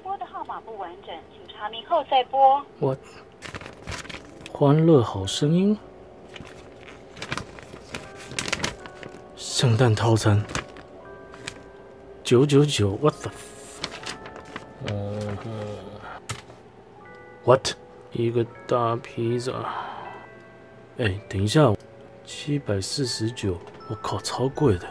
拨的号码不完整，请查明后再拨。我欢乐好声音，圣诞套餐999 ，what the？ what？ 一个大披萨。哎，等一下，749，我靠，超贵的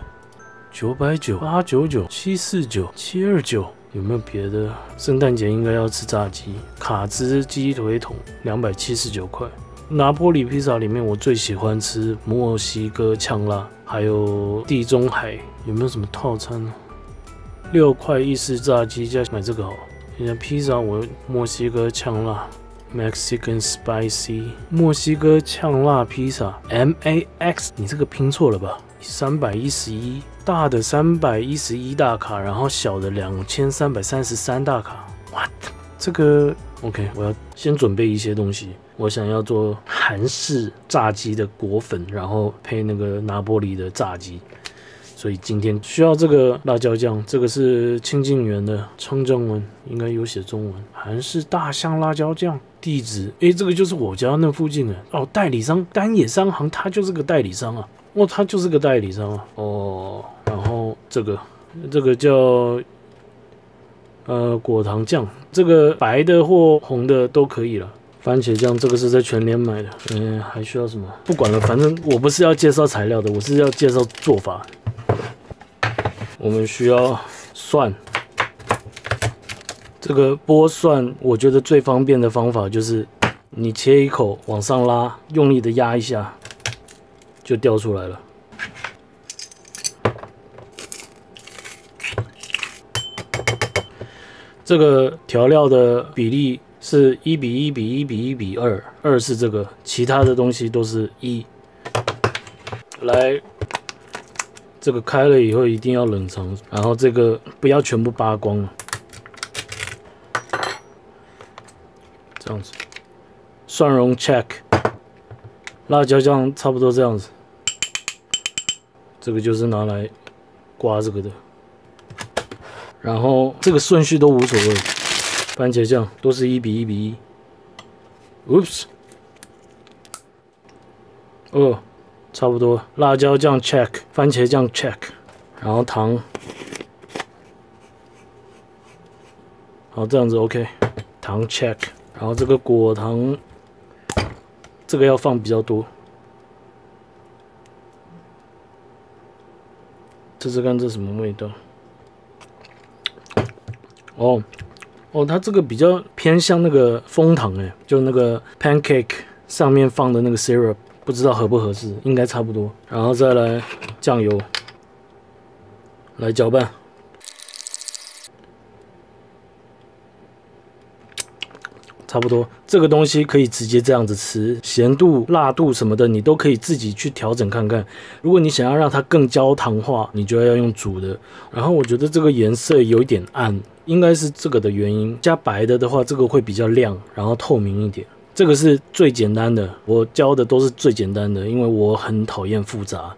，990、899、749、729，有没有别的？圣诞节应该要吃炸鸡，卡兹鸡腿桶279块。拿坡里披萨里面，我最喜欢吃墨西哥呛辣，还有地中海，有没有什么套餐呢？6块意式炸鸡加买这个好。现在披萨我墨西哥呛辣。Mexican Spicy 墨西哥呛辣披萨 MAX， 你这个拼错了吧？311大的311大卡，然后小的2333大卡。What？ 这个 OK， 我要先准备一些东西。我想要做韩式炸鸡的裹粉，然后配那个拿坡里的炸鸡。所以今天需要这个辣椒酱，这个是清净园的称正文，应该有写中文。韩式大象辣椒酱，地址这个就是我家那附近的哦。代理商丹野商行，他就是个代理商啊。哦，他就是个代理商啊。哦，然后这个叫果糖酱，这个白的或红的都可以了。番茄酱这个是在全联买的。还需要什么？不管了，反正我不是要介绍材料的，我是要介绍做法。我们需要蒜，这个剥蒜，我觉得最方便的方法就是你切一口往上拉，用力的压一下，就掉出来了。这个调料的比例是1:1:1:1:2，2是这个，其他的东西都是1。来。这个开了以后一定要冷藏，然后这个不要全部扒光了，这样子。蒜蓉 check， 辣椒酱差不多这样子。这个就是拿来刮这个的，然后这个顺序都无所谓。番茄酱都是1:1:1。Oops， 哦。差不多，辣椒酱 check， 番茄酱 check， 然后糖，好这样子 OK， 糖 check， 然后这个果糖，这个要放比较多，试试看这什么味道。哦，它这个比较偏向那个枫糖就那个 pancake 上面放的那个 syrup。不知道合不合适，应该差不多。然后再来酱油，来搅拌。差不多，这个东西可以直接这样子吃，咸度、辣度什么的，你都可以自己去调整看看。如果你想要让它更焦糖化，你就要用煮的。然后我觉得这个颜色有一点暗，应该是这个的原因。加白的话，这个会比较亮，然后透明一点。这个是最简单的，我教的都是最简单的，因为我很讨厌复杂。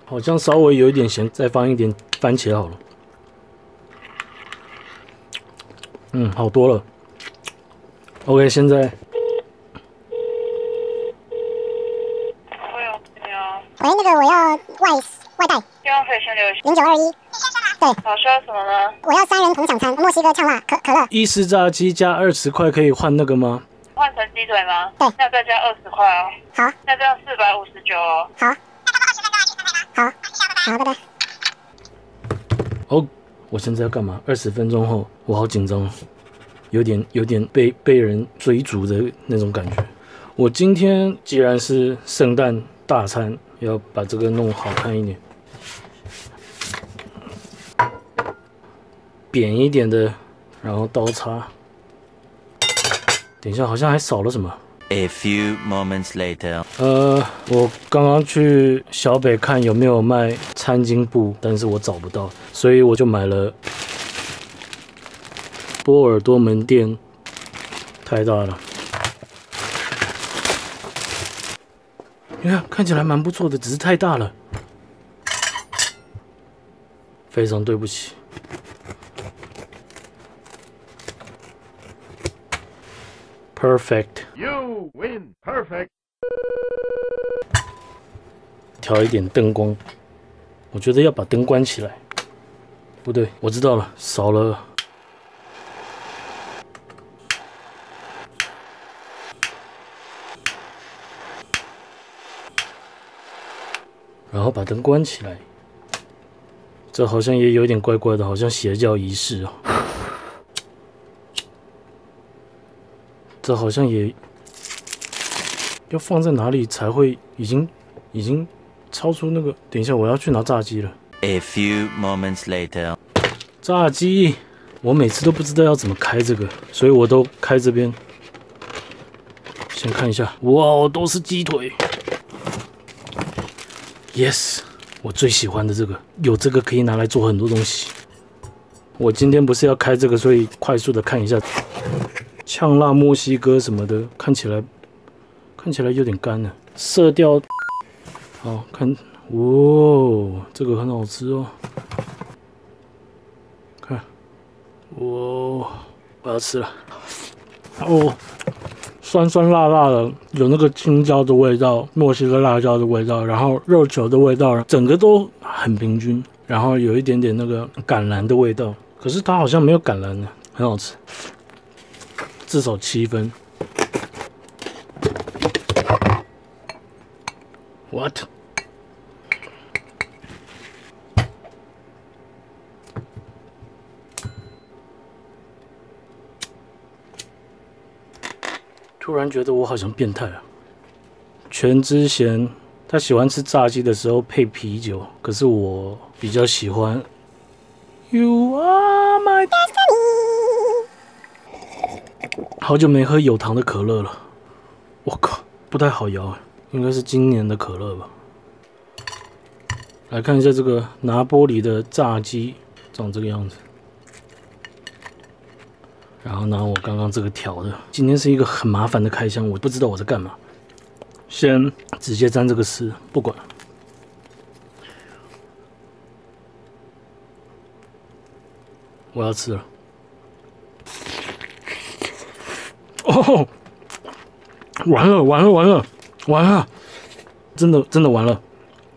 好像稍微有一点咸，再放一点番茄好了。好多了。OK， 现在。喂，那个我要外带。电话可以先留0921。对。好，需要什么呢？我要3人同享餐，墨西哥呛辣可乐。意式炸鸡加20块可以换那个吗？换成鸡腿吗？对。那再加20块哦。好。那这样459哦。好。好，拜拜。哦，我现在要干嘛？20分钟后，我好紧张，有点被人追逐的那种感觉。我今天既然是圣诞大餐，要把这个弄好看一点。扁一点的，然后刀叉。等一下，好像还少了什么。A few moments later， 我刚刚去小北看有没有卖餐巾布，但是我找不到，所以我就买了波尔多门店，太大了。你看，看起来蛮不错的，只是太大了，非常对不起。Perfect. You win. Perfect. 调一点灯光，我觉得要把灯关起来。不对，我知道了，少了。然后把灯关起来，这好像也有点怪怪的，好像邪教仪式哦。这好像也要放在哪里才会已经超出那个？等一下，我要去拿炸鸡了。A few moments later. 炸鸡，我每次都不知道要怎么开这个，所以我都开这边。先看一下，哇，都是鸡腿。Yes， 我最喜欢的这个，有这个可以拿来做很多东西。我今天不是要开这个，所以快速的看一下，呛辣墨西哥什么的，看起来有点干了，色调好看。哇，这个很好吃哦，看，哇，我要吃了。哦。酸酸辣辣的，有那个青椒的味道，墨西哥辣椒的味道，然后肉球的味道，整个都很平均，然后有一点点那个橄榄的味道，可是它好像没有橄榄的，很好吃，至少7分。What？ 突然觉得我好像变态啊！全智贤他喜欢吃炸鸡的时候配啤酒，可是我比较喜欢 You are my destiny。好久没喝有糖的可乐了，我靠，不太好摇，应该是今年的可乐吧。来看一下这个拿玻里的炸鸡，长这个样子。然后拿我刚刚这个调的，今天是一个很麻烦的开箱，我不知道我在干嘛。先直接沾这个丝，不管。我要吃了。哦，完了，真的完了。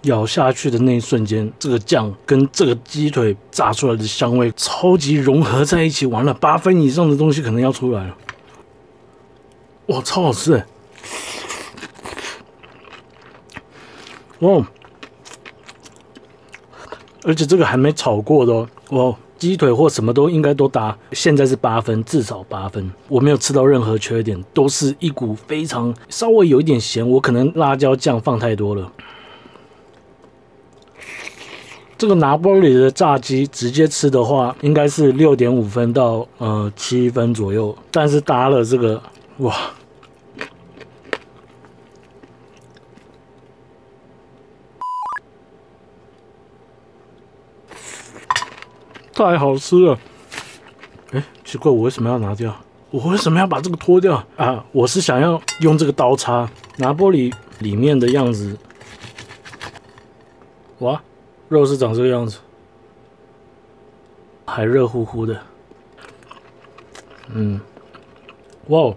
咬下去的那一瞬间，这个酱跟这个鸡腿炸出来的香味超级融合在一起，完了8分以上的东西可能要出来了。哇，超好吃哎！哦，而且这个还没炒过的哦。哇，鸡腿或什么都应该都搭，现在是8分，至少8分。我没有吃到任何缺点，都是一股非常稍微有一点咸，我可能辣椒酱放太多了。这个拿玻里的炸鸡直接吃的话，应该是6.5分到7分左右，但是搭了这个，哇，太好吃了！哎，奇怪，我为什么要拿掉？我为什么要把这个脱掉啊？我是想要用这个刀叉拿玻里里面的样子，哇！肉是长这个样子，还热乎乎的。哇，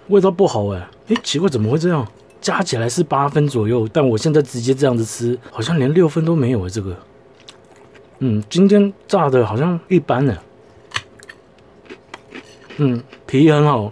味道不好哎！奇怪，怎么会这样？加起来是8分左右，但我现在直接这样子吃，好像连6分都没有哎。这个，今天炸的好像一般呢。皮很好。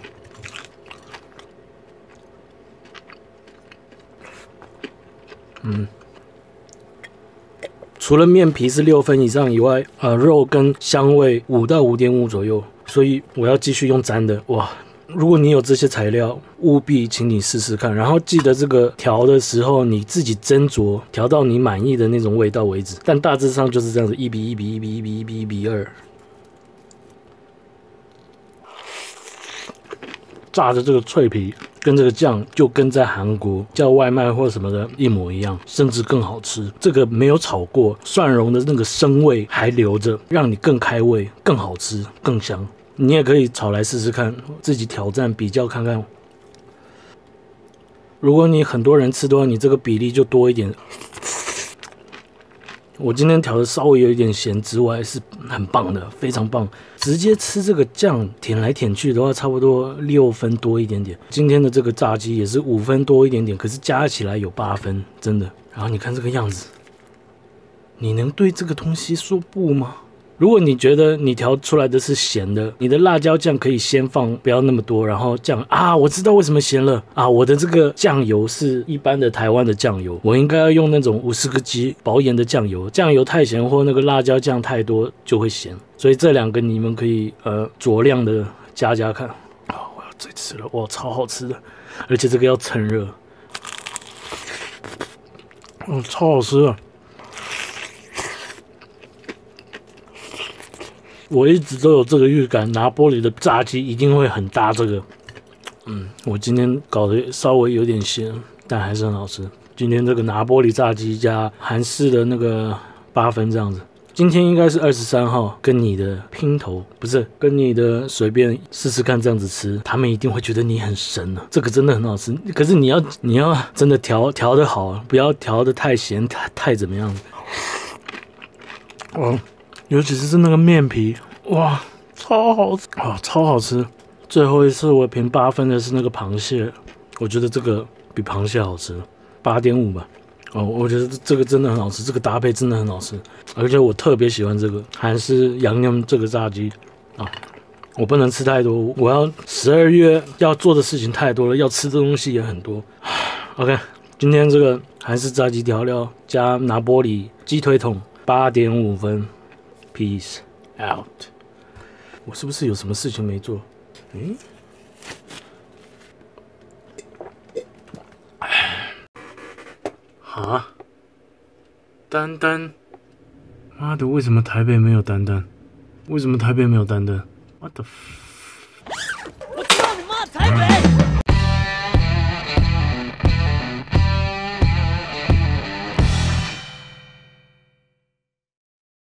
除了面皮是6分以上以外，肉跟香味5到5.5左右，所以我要继续用沾的。哇，如果你有这些材料，务必请你试试看。然后记得这个调的时候，你自己斟酌，调到你满意的那种味道为止。但大致上就是这样子，1比1比1比1比1比1比2。炸的这个脆皮跟这个酱就跟在韩国叫外卖或什么的一模一样，甚至更好吃。这个没有炒过，蒜蓉的那个生味还留着，让你更开胃、更好吃、更香。你也可以炒来试试看，自己挑战比较看看。如果你很多人吃的话，你这个比例就多一点。我今天调的稍微有一点咸之外，是很棒的，非常棒。直接吃这个酱舔来舔去的话，差不多6分多一点点。今天的这个炸鸡也是5分多一点点，可是加起来有8分，真的。然后你看这个样子，你能对这个东西说不吗？如果你觉得你调出来的是咸的，你的辣椒酱可以先放，不要那么多，然后酱啊，我知道为什么咸了啊！我的这个酱油是一般的台湾的酱油，我应该要用那种50个G薄盐的酱油，酱油太咸或那个辣椒酱太多就会咸，所以这2个你们可以酌量的加看。我要再吃了，哇，超好吃的，而且这个要趁热，超好吃的。我一直都有这个预感，拿玻璃的炸鸡一定会很搭这个。我今天搞得稍微有点咸，但还是很好吃。今天这个拿玻璃炸鸡加韩式的那个8分这样子。今天应该是23号，跟你的拼头不是跟你的随便试试看这样子吃，他们一定会觉得你很神了。这个真的很好吃，可是你要真的调得好，不要调得太咸太怎么样。尤其是那个面皮，哇，超好吃啊，超好吃！最后一次我评8分的是那个螃蟹，我觉得这个比螃蟹好吃，8.5吧。我觉得这个真的很好吃，这个搭配真的很好吃，而且我特别喜欢这个韩式洋娘这个炸鸡啊。我不能吃太多，我要12月要做的事情太多了，要吃的东西也很多。OK， 今天这个韩式炸鸡调料加拿玻璃鸡腿桶8.5分。Peace out。我是不是有什么事情没做？啊？丹丹？妈的，为什么台北没有丹丹？为什么台北没有丹丹 ？What the？ 我操你妈！台北！